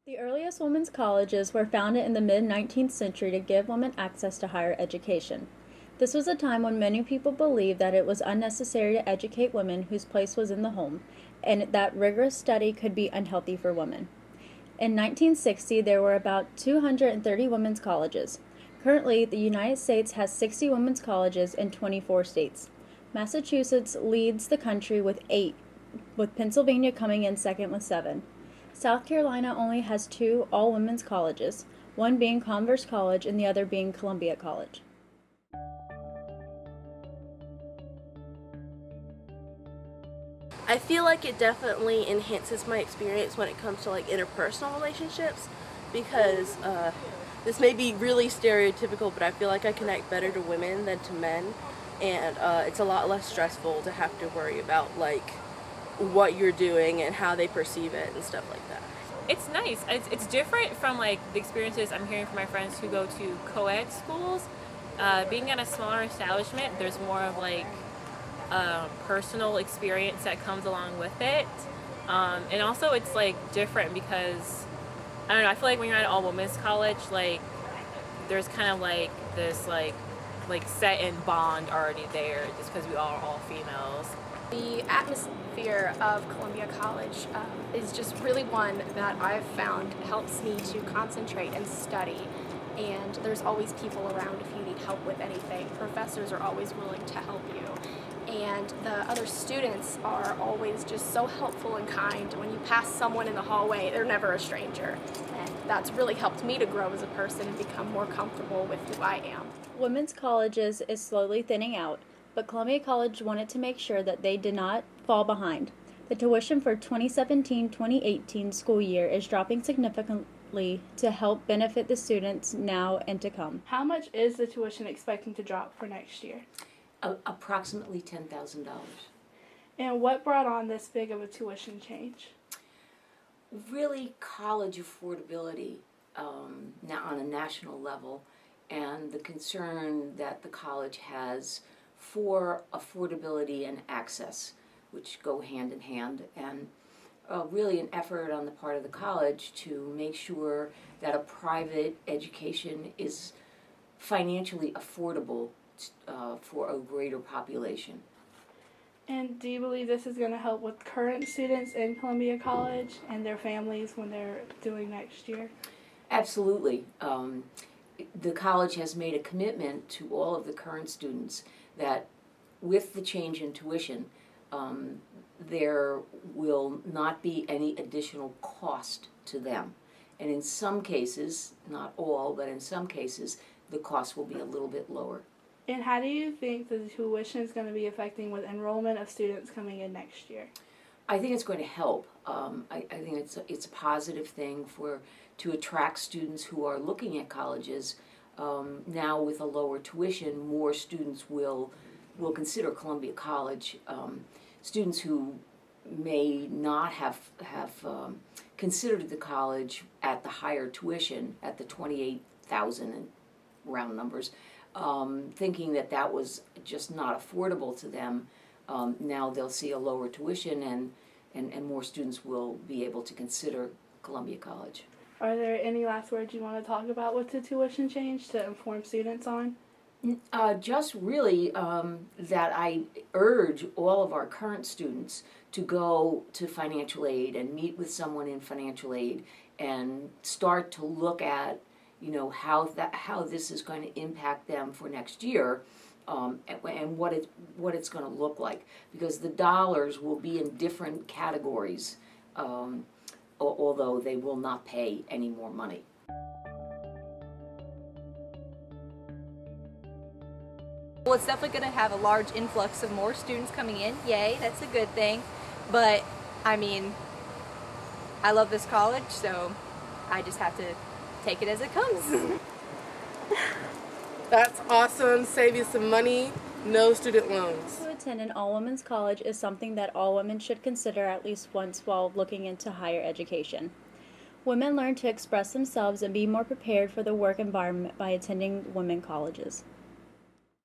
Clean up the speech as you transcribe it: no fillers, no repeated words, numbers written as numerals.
The earliest women's colleges were founded in the mid-19th century to give women access to higher education. This was a time when many people believed that it was unnecessary to educate women whose place was in the home, and that rigorous study could be unhealthy for women. In 1960, there were about 230 women's colleges. Currently, the United States has 60 women's colleges in 24 states. Massachusetts leads the country with 8, with Pennsylvania coming in second with 7. South Carolina only has 2 all-women's colleges, one being Converse College and the other being Columbia College. I feel like it definitely enhances my experience when it comes to like interpersonal relationships because this may be really stereotypical, but I feel like I connect better to women than to men, and it's a lot less stressful to have to worry about like what you're doing and how they perceive it and stuff like that. It's nice. It's different from like the experiences I'm hearing from my friends who go to co-ed schools. Being at a smaller establishment, there's more of like personal experience that comes along with it. And also it's like different because I don't know, I feel like when you're at an all women's college, like there's kind of like this like set in bond already there just because we are all females. The atmosphere of Columbia College is just really one that I've found helps me to concentrate and study. And there's always people around if you need help with anything. Professors are always willing to help you. And the other students are always just so helpful and kind. When you pass someone in the hallway, they're never a stranger. And that's really helped me to grow as a person and become more comfortable with who I am. Women's colleges is slowly thinning out, but Columbia College wanted to make sure that they did not fall behind. The tuition for 2017-2018 school year is dropping significantly to help benefit the students now and to come. How much is the tuition expecting to drop for next year? Approximately $10,000. And what brought on this big of a tuition change? Really, college affordability now on a national level, and the concern that the college has for affordability and access, which go hand in hand, and really an effort on the part of the college to make sure that a private education is financially affordable for a greater population. And do you believe this is going to help with current students in Columbia College and their families when they're doing next year? Absolutely. The college has made a commitment to all of the current students that with the change in tuition, there will not be any additional cost to them. And in some cases, not all, but in some cases, the cost will be a little bit lower. And how do you think the tuition is going to be affecting with enrollment of students coming in next year? I think it's going to help. I think it's a positive thing to attract students who are looking at colleges. Now with a lower tuition, more students will consider Columbia College. Students who may not have considered the college at the higher tuition, at the 28,000 in round numbers, thinking that was just not affordable to them. Now they'll see a lower tuition and more students will be able to consider Columbia College. Are there any last words you want to talk about with the tuition change to inform students on? Just really that I urge all of our current students to go to financial aid and meet with someone in financial aid and start to look at how this is going to impact them for next year, and what it's going to look like, because the dollars will be in different categories, although they will not pay any more money. Well, it's definitely going to have a large influx of more students coming in. Yay, that's a good thing. But, I mean, I love this college, so I just have to take it as it comes. That's awesome. Save you some money. No student loans. To attend an all-women's college is something that all women should consider at least once while looking into higher education. Women learn to express themselves and be more prepared for the work environment by attending women colleges.